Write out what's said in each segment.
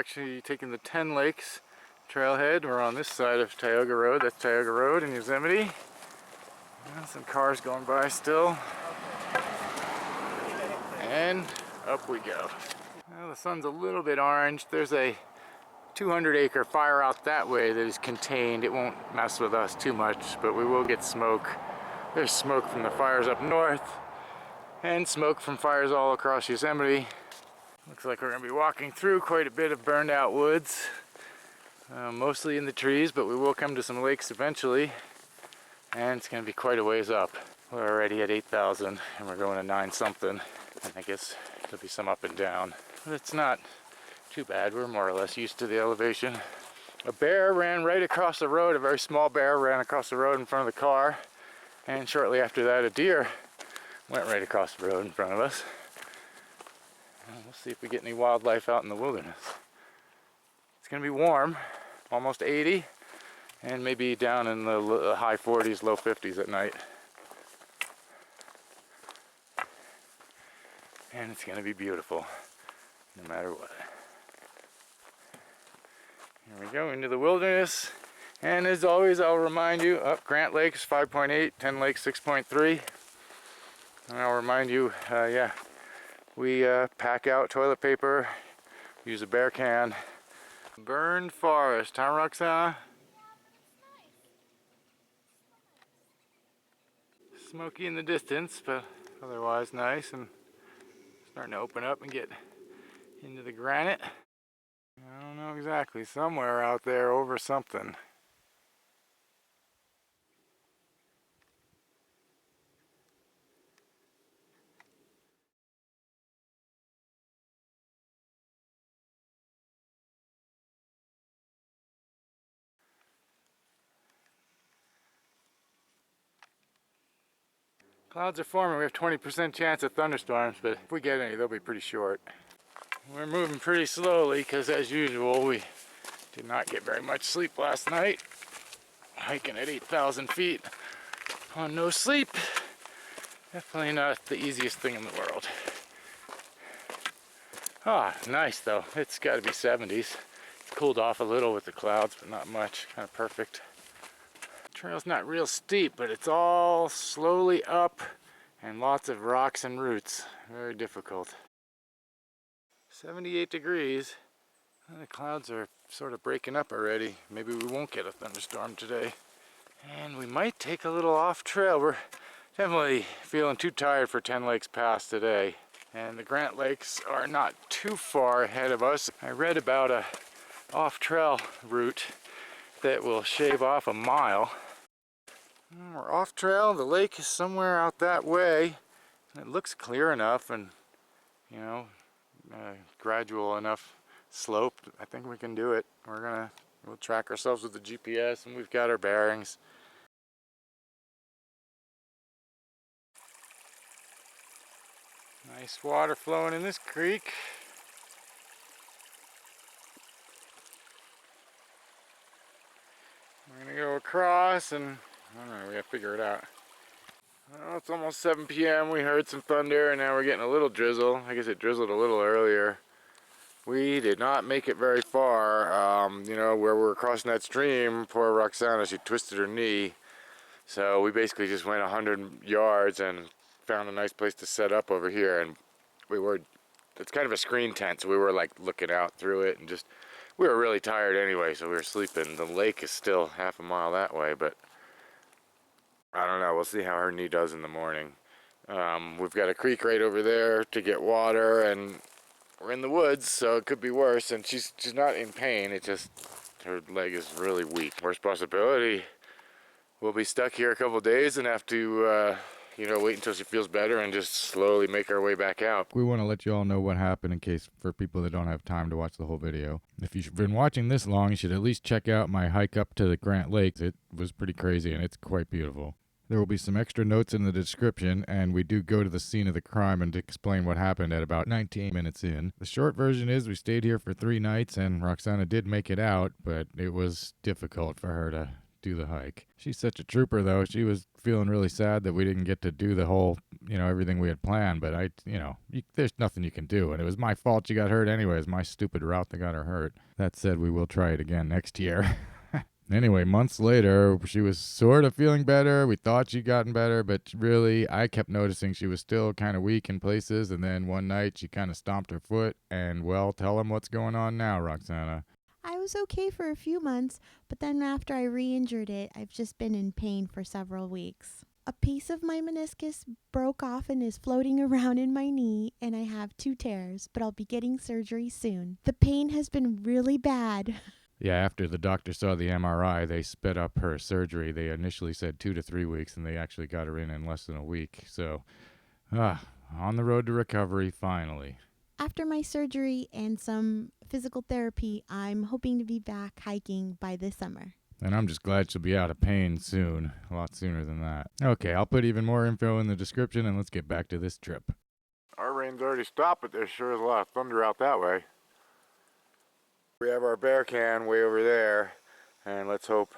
actually taking the 10 Lakes trailhead. We're on this side of Tioga Road. That's Tioga Road in Yosemite. Some cars going by still. And up we go. Well, the sun's a little bit orange. There's a 200-acre fire out that way that is contained. It won't mess with us too much, but we will get smoke. There's smoke from the fires up north and smoke from fires all across Yosemite. Looks like we're going to be walking through quite a bit of burned out woods, mostly in the trees, but we will come to some lakes eventually, and it's going to be quite a ways up. We're already at 8,000 and we're going to 9 something, and I guess there'll be some up and down, but it's not too bad. We're more or less used to the elevation. A bear ran right across the road. A very small bear ran across the road in front of the car, and shortly after that a deer went right across the road in front of us. And we'll see if we get any wildlife out in the wilderness. It's going to be warm, almost 80, and maybe down in the high 40s, low 50s at night. And it's going to be beautiful no matter what. Here we go into the wilderness, and as always I'll remind you, Grant Lakes 5.8, 10 Lakes 6.3, and I'll remind you, we pack out toilet paper, use a bear can. Burned forest, huh Roxana? Smoky in the distance, but otherwise nice, and starting to open up and get into the granite. I don't know exactly, somewhere out there over something. Clouds are forming. We have 20% chance of thunderstorms, but if we get any, they'll be pretty short. We're moving pretty slowly because, as usual, we did not get very much sleep last night. Hiking at 8,000 feet on no sleep. Definitely not the easiest thing in the world. Ah, nice though. It's got to be 70s. It's cooled off a little with the clouds, but not much. Kind of perfect. The trail's not real steep, but it's all slowly up and lots of rocks and roots. Very difficult. 78 degrees. The clouds are sort of breaking up already. Maybe we won't get a thunderstorm today. And we might take a little off trail. We're definitely feeling too tired for 10 Lakes Pass today. And the Grant Lakes are not too far ahead of us. I read about a off trail route that will shave off a mile. We're off trail. The lake is somewhere out that way. It looks clear enough and, you know, gradual enough slope. I think we can do it. We'll track ourselves with the GPS, and we've got our bearings. Nice water flowing in this creek. We're gonna go across, and I don't know, we gotta figure it out. Well, it's almost 7 p.m. We heard some thunder, and now we're getting a little drizzle. I guess it drizzled a little earlier. We did not make it very far. You know, where we were crossing that stream, poor Roxana, she twisted her knee. So we basically just went 100 yards and found a nice place to set up over here. And it's kind of a screen tent, so we were like looking out through it, and we were really tired anyway, so we were sleeping. The lake is still half a mile that way, but I don't know. We'll see how her knee does in the morning. We've got a creek right over there to get water, and we're in the woods, so it could be worse. And she's not in pain. It just, her leg is really weak. Worst possibility, we'll be stuck here a couple days and have to, wait until she feels better and just slowly make our way back out. We want to let you all know what happened in case for people that don't have time to watch the whole video. If you've been watching this long, you should at least check out my hike up to the Grant Lakes. It was pretty crazy, and it's quite beautiful. There will be some extra notes in the description, and we do go to the scene of the crime and explain what happened at about 19 minutes in. The short version is we stayed here for 3 nights, and Roxana did make it out, but it was difficult for her to do the hike. She's such a trooper, though. She was feeling really sad that we didn't get to do the whole everything we had planned, but there's nothing you can do. And it was my fault she got hurt anyway. It was my stupid route that got her hurt. That said, we will try it again next year. Anyway, months later, she was sort of feeling better. We thought she'd gotten better, but really, I kept noticing she was still kind of weak in places. And then one night, she kind of stomped her foot. And, well, tell them what's going on now, Roxana. I was okay for a few months, but then after I re-injured it, I've just been in pain for several weeks. A piece of my meniscus broke off and is floating around in my knee, and I have 2 tears, but I'll be getting surgery soon. The pain has been really bad. Yeah, after the doctor saw the MRI, they sped up her surgery. They initially said 2 to 3 weeks, and they actually got her in less than a week. So, on the road to recovery, finally. After my surgery and some physical therapy, I'm hoping to be back hiking by this summer. And I'm just glad she'll be out of pain soon, a lot sooner than that. Okay, I'll put even more info in the description, and let's get back to this trip. Our rain's already stopped, but there sure is a lot of thunder out that way. We have our bear can way over there, and let's hope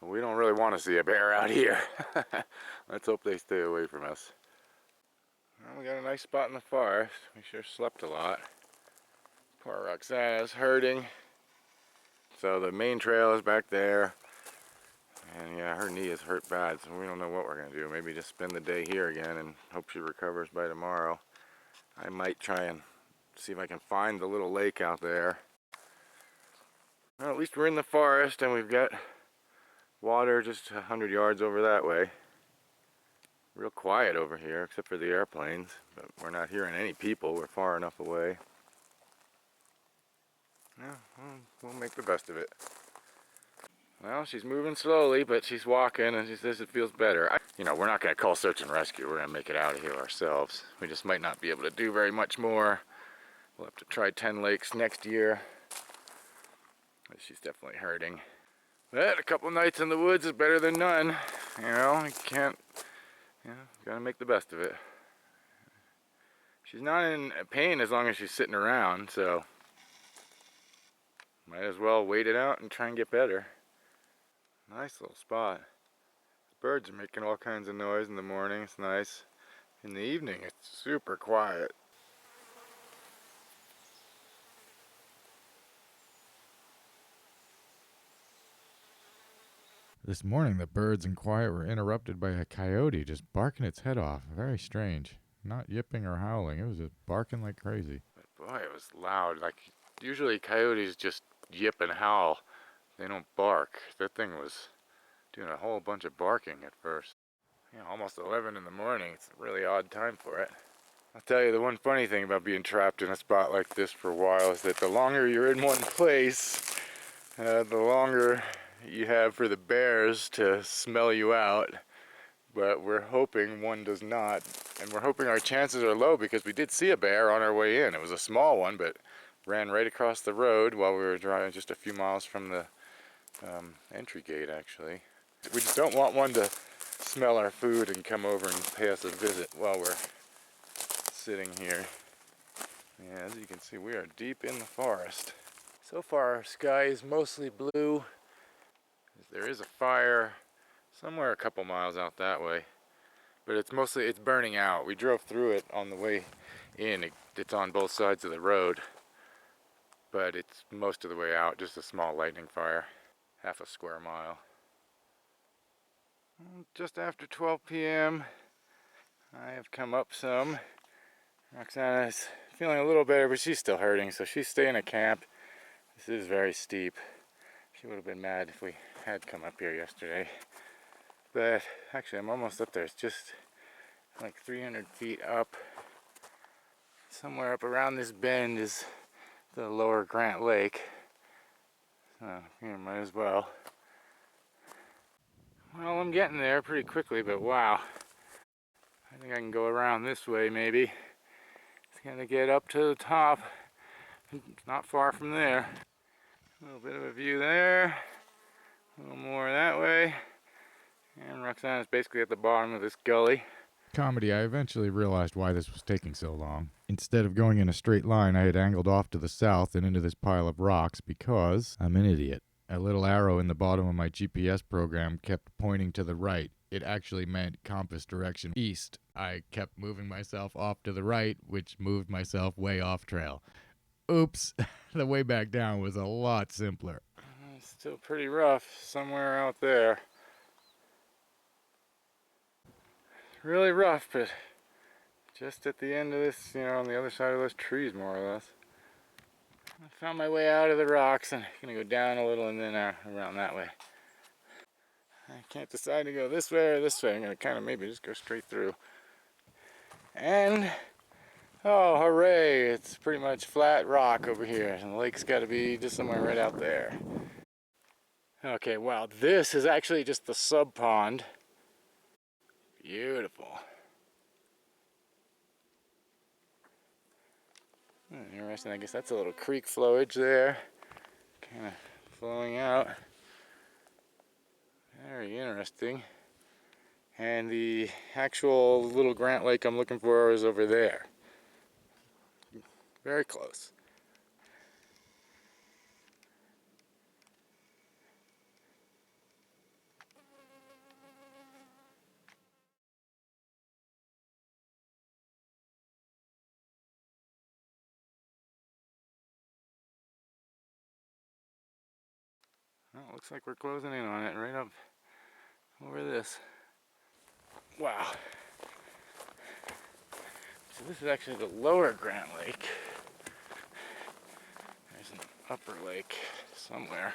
we don't really want to see a bear out here. Let's hope they stay away from us. Well, we got a nice spot in the forest. We sure slept a lot. Poor Roxana's hurting. So the main trail is back there. And yeah, her knee is hurt bad, so we don't know what we're going to do. Maybe just spend the day here again and hope she recovers by tomorrow. I might try and see if I can find the little lake out there. Well, at least we're in the forest and we've got water just 100 yards over that way. Real quiet over here, except for the airplanes, but we're not hearing any people. We're far enough away. Yeah, we'll make the best of it. Well, she's moving slowly, but she's walking, and she says it feels better. We're not going to call search and rescue. We're going to make it out of here ourselves. We just might not be able to do very much more. We'll have to try 10 lakes next year. But she's definitely hurting. But a couple nights in the woods is better than none. You can't, gotta make the best of it. She's not in pain as long as she's sitting around, so might as well wait it out and try and get better. Nice little spot. Birds are making all kinds of noise in the morning. It's nice. In the evening, it's super quiet. This morning, the birds and quiet were interrupted by a coyote just barking its head off. Very strange. Not yipping or howling. It was just barking like crazy. But boy, it was loud. Like, usually coyotes just yip and howl. They don't bark. That thing was doing a whole bunch of barking at first. Almost 11 in the morning. It's a really odd time for it. I'll tell you, the one funny thing about being trapped in a spot like this for a while is that the longer you're in one place, the longer you have for the bears to smell you out. But we're hoping one does not, and we're hoping our chances are low because we did see a bear on our way in. It was a small one, but ran right across the road while we were driving just a few miles from the entry gate, actually. We just don't want one to smell our food and come over and pay us a visit while we're sitting here. Yeah, as you can see, we are deep in the forest. So far, our sky is mostly blue. There is a fire somewhere a couple miles out that way, but it's burning out. We drove through it on the way in. It's on both sides of the road, but it's most of the way out, just a small lightning fire, half a square mile. Just after 12 p.m. I have come up some. Roxana is feeling a little better, but she's still hurting, so she's staying at camp. This is very steep. She would have been mad if we had come up here yesterday. But actually, I'm almost up there. It's just like 300 feet up. Somewhere up around this bend is the lower Grant Lake. So here, might as well. Well, I'm getting there pretty quickly, but wow. I think I can go around this way maybe. It's gonna get up to the top. It's not far from there. A little bit of a view there. A little more that way. And Roxana's basically at the bottom of this gully. Comedy, I eventually realized why this was taking so long. Instead of going in a straight line, I had angled off to the south and into this pile of rocks because I'm an idiot. A little arrow in the bottom of my GPS program kept pointing to the right. it actually meant compass direction east. I kept moving myself off to the right, which moved myself way off trail. Oops, the way back down was a lot simpler. It's still pretty rough somewhere out there. Really rough, but just at the end of this, you know, on the other side of those trees, more or less. I found my way out of the rocks and I'm gonna go down a little and then around that way. I can't decide to go this way or this way. I'm gonna kind of maybe just go straight through. And, oh, hooray, it's pretty much flat rock over here, and the lake's gotta be just somewhere right out there. Okay, wow, this is actually just the sub pond. Beautiful. Interesting, I guess that's a little creek flowage there. Kind of flowing out. Very interesting. And the actual little Grant Lake I'm looking for is over there. Very close. Well, it looks like we're closing in on it right up over this. Wow. So this is actually the lower Grant Lake. There's an upper lake somewhere.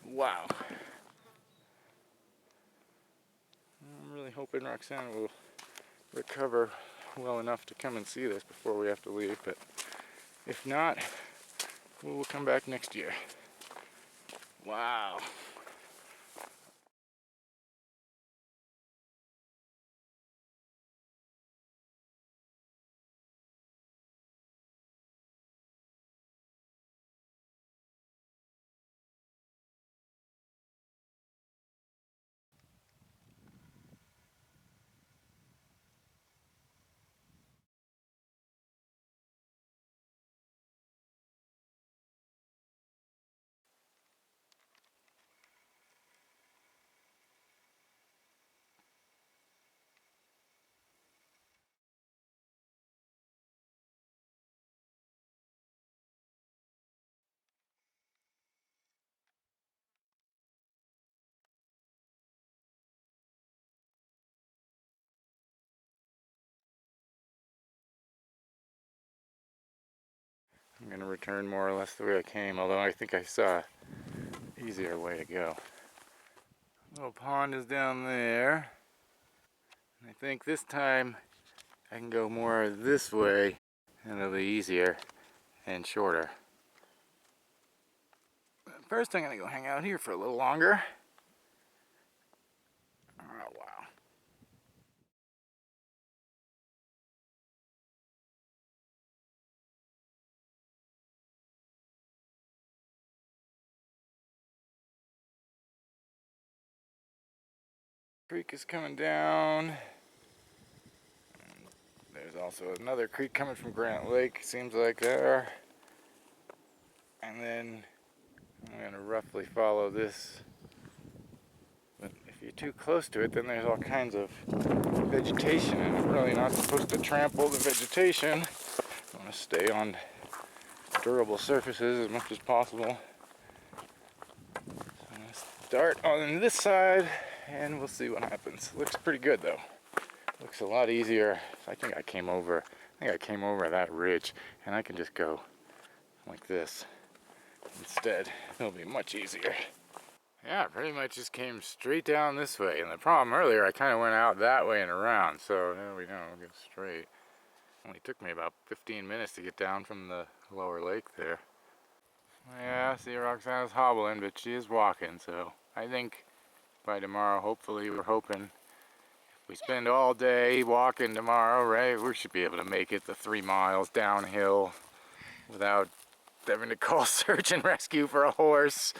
Wow. I'm really hoping Roxana will recover well enough to come and see this before we have to leave, but if not, we will come back next year. Wow. I'm going to return more or less the way I came, although I think I saw an easier way to go. Little pond is down there. I think this time I can go more this way and it'll be easier and shorter. But first I'm going to go hang out here for a little longer. Oh wow. Creek is coming down. There's also another creek coming from Grant Lake, seems like there. And then I'm going to roughly follow this. But if you're too close to it, then there's all kinds of vegetation, and I'm really not supposed to trample the vegetation. I want to stay on durable surfaces as much as possible. So I'm going to start on this side, and we'll see what happens. Looks pretty good though. Looks a lot easier. I think I came over that ridge, and I can just go like this instead. It'll be much easier. Yeah, pretty much just came straight down this way. And the problem earlier, I kind of went out that way and around. So there we go, we'll go straight. Only took me about 15 minutes to get down from the lower lake there. Yeah, see Roxana's hobbling, but she is walking. So I think by tomorrow, hopefully, we're hoping, if we spend all day walking tomorrow, right, we should be able to make it the 3 miles downhill without having to call search and rescue for a horse.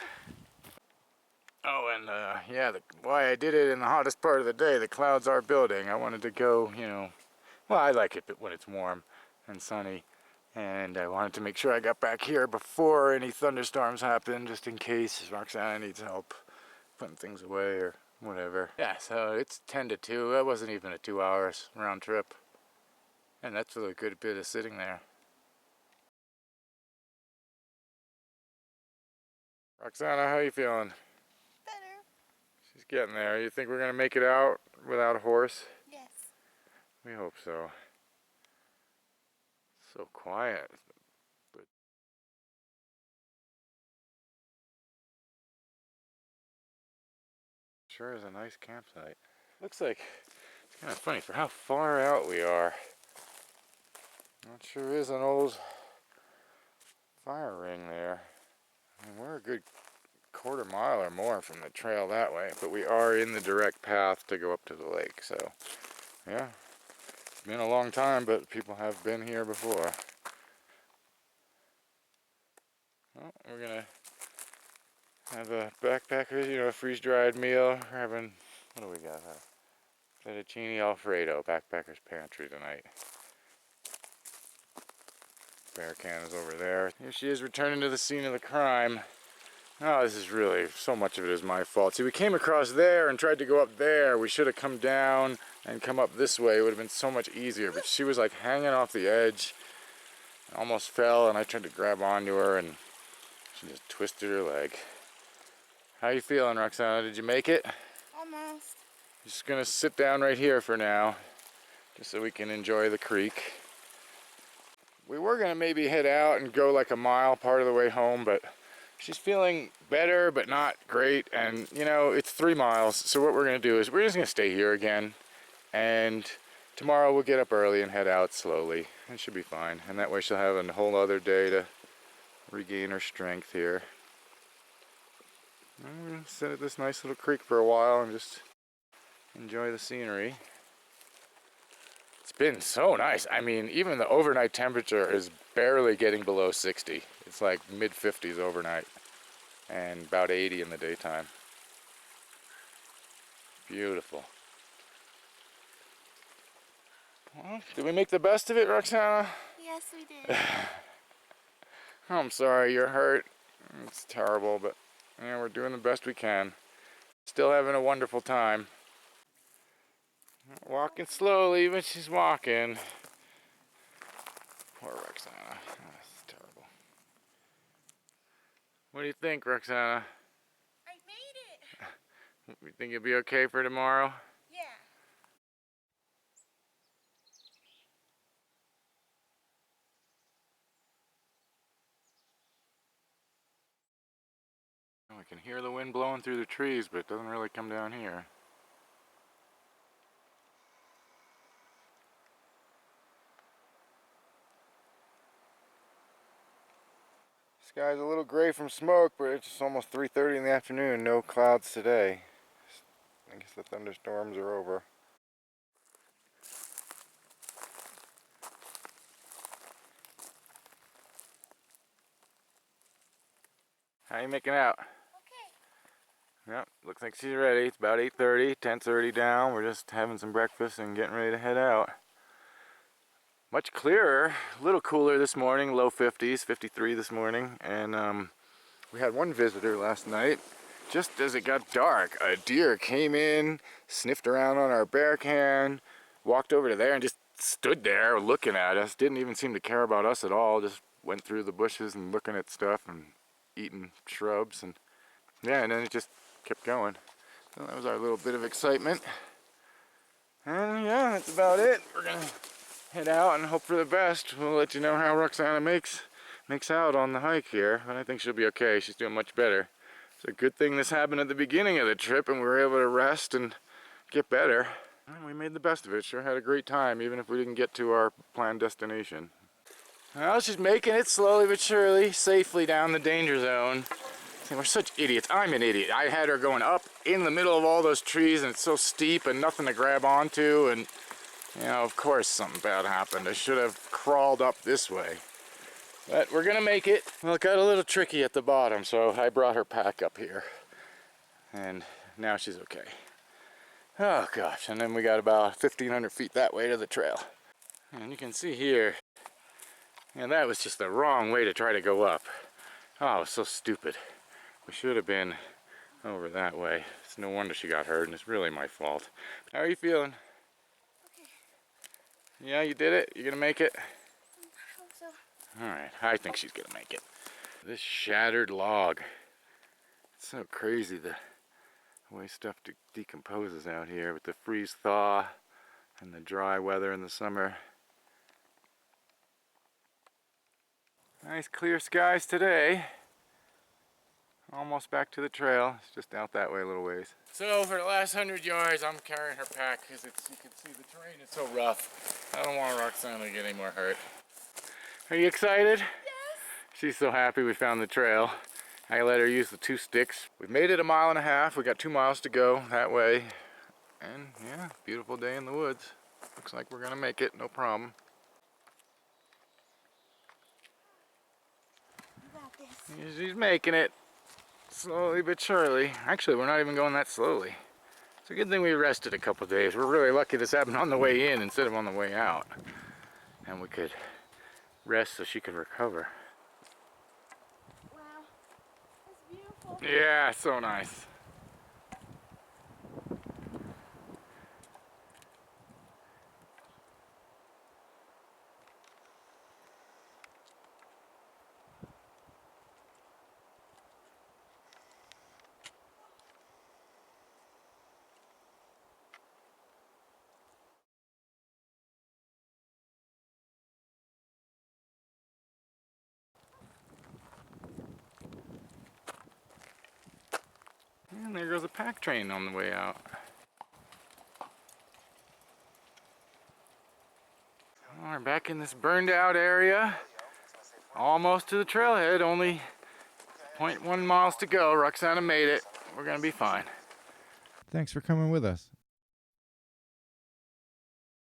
Oh, and yeah, why I did it in the hottest part of the day, the clouds are building. I wanted to go, you know, well, I like it when it's warm and sunny, and I wanted to make sure I got back here before any thunderstorms happen, just in case Roxana needs help putting things away or whatever. Yeah, so it's 10 to 2. That wasn't even a 2 hours round trip. And that's a good bit of sitting there. Roxana, how you feeling? Better. She's getting there. You think we're gonna make it out without a horse? Yes. We hope so. So quiet. But sure is a nice campsite. Looks like it's kind of funny for how far out we are. That sure is an old fire ring there. I mean, we're a good quarter mile or more from the trail that way, but we are in the direct path to go up to the lake. So yeah, it's been a long time, but people have been here before. Well, we're gonna have a backpackers, a freeze-dried meal. We're having, what do we got? Fettuccine Alfredo, backpackers pantry tonight. Bear can is over there. Here she is returning to the scene of the crime. Oh, this is really, so much of it is my fault. See, we came across there and tried to go up there. We should have come down and come up this way. It would have been so much easier, but she was like hanging off the edge. Almost fell, and I tried to grab onto her, and she just twisted her leg. How you feeling, Roxana? Did you make it? Almost. Just gonna sit down right here for now, just so we can enjoy the creek. We were gonna maybe head out and go like a mile part of the way home, but she's feeling better, but not great. And it's 3 miles. So what we're gonna do is we're just gonna stay here again. And tomorrow we'll get up early and head out slowly. It should be fine. And that way she'll have a whole other day to regain her strength here. And we're gonna sit at this nice little creek for a while and just enjoy the scenery. It's been so nice. I mean, even the overnight temperature is barely getting below 60. It's like mid-50s overnight and about 80 in the daytime. Beautiful. Well, did we make the best of it, Roxana? Yes, we did. I'm sorry you're hurt. It's terrible, but we're doing the best we can. Still having a wonderful time. Walking slowly, but she's walking. Poor Roxana. Oh, that's terrible. What do you think, Roxana? I made it. You think you'll be okay for tomorrow? Yeah. I can hear the wind blowing through the trees, but it doesn't really come down here. Sky's a little gray from smoke, but it's almost 3:30 in the afternoon. No clouds today. I guess the thunderstorms are over. How you making out? Okay. Yep, looks like she's ready. It's about 8:30, 10:30 down. We're just having some breakfast and getting ready to head out. Much clearer, a little cooler this morning, low 50s, 53 this morning. And we had one visitor last night. Just as it got dark, a deer came in, sniffed around on our bear can, walked over to there and just stood there looking at us. Didn't even seem to care about us at all. Just went through the bushes and looking at stuff and eating shrubs. And yeah, and then it just kept going. So that was our little bit of excitement. And yeah, that's about it. We're gonna head out and hope for the best. We'll let you know how Roxana makes out on the hike here, but I think she'll be okay. She's doing much better. It's a good thing this happened at the beginning of the trip and we were able to rest and get better. And we made the best of it. Sure had a great time, even if we didn't get to our planned destination. Well, she's making it slowly but surely, safely down the danger zone. See, we're such idiots. I'm an idiot. I had her going up in the middle of all those trees and it's so steep and nothing to grab onto, and of course something bad happened. I should have crawled up this way. But we're gonna make it. Well, it got a little tricky at the bottom, so I brought her pack up here. And now she's okay. Oh gosh, and then we got about 1,500 feet that way to the trail. And you can see here, that was just the wrong way to try to go up. Oh, it was so stupid. We should have been over that way. It's no wonder she got hurt, and it's really my fault. How are you feeling? Okay. Yeah, you did it? You gonna make it? I hope so. Alright, I think she's gonna make it. This shattered log. It's so crazy the way stuff decomposes out here with the freeze thaw and the dry weather in the summer. Nice clear skies today. Almost back to the trail. It's just out that way a little ways. So for the last 100 yards, I'm carrying her pack because you can see the terrain is so rough. I don't want Roxana to get any more hurt. Are you excited? Yes. She's so happy we found the trail. I let her use the 2 sticks. We've made it 1.5 miles. We got 2 miles to go that way. And yeah, beautiful day in the woods. Looks like we're gonna make it, no problem. You got this. She's making it. Slowly but surely. Actually, we're not even going that slowly. It's a good thing we rested a couple days. We're really lucky this happened on the way in instead of on the way out. And we could rest so she could recover. Wow. That's beautiful. Yeah, so nice. And there goes a pack train on the way out. Well, we're back in this burned out area. Almost to the trailhead, only 0.1 miles to go. Roxana made it. We're gonna be fine. Thanks for coming with us.